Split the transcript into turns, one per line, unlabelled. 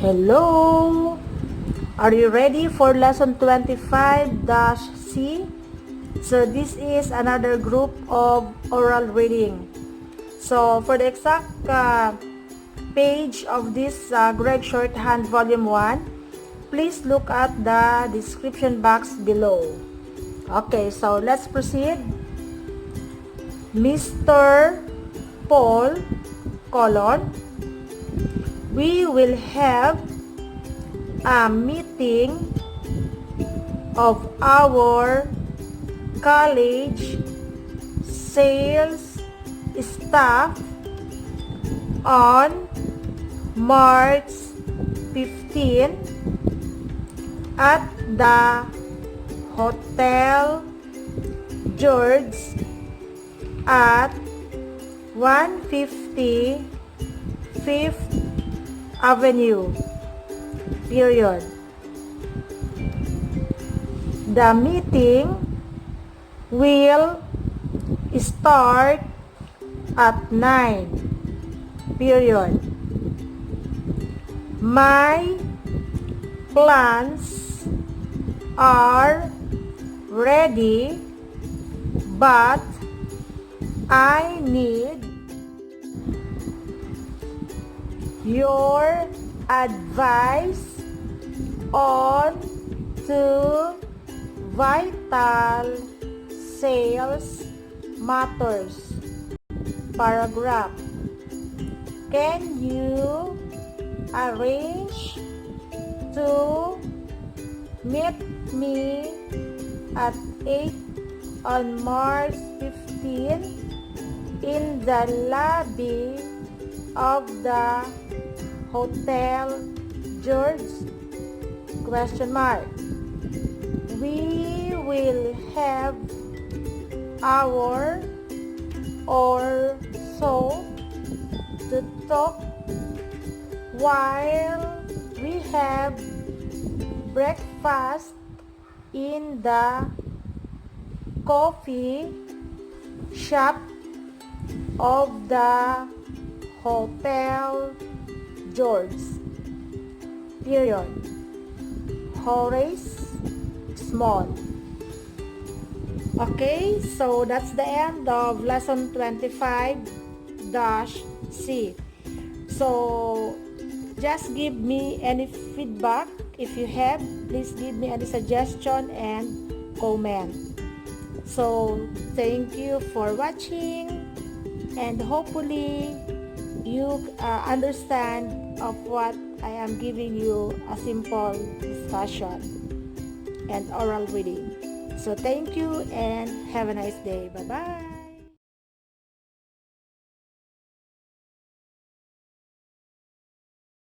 Hello! Are you ready for lesson 25-C? So this is another group of oral reading. So for the exact page of this Gregg Shorthand Volume 1, please look at the description box below. Okay, so let's proceed. Mr. Paul, we will have a meeting of our college sales staff on March 15 at the Hotel George at 150 5th Avenue, period. The meeting will start at 9, period. My plans are ready, but I need your advice on two vital sales matters. Paragraph. Can you arrange to meet me at 8 on March 15 in the lobby of the Hotel George? Question mark. We will have hour or so to talk while we have breakfast in the coffee shop of the Hotel George, period. Horace Small. Okay, so that's the end of lesson 25-C. So just give me any feedback. If you have, please give me any suggestion and comment. So thank you for watching, and hopefully you understand of what I am giving you, a simple discussion and oral reading. So thank you and have a nice day. Bye-bye.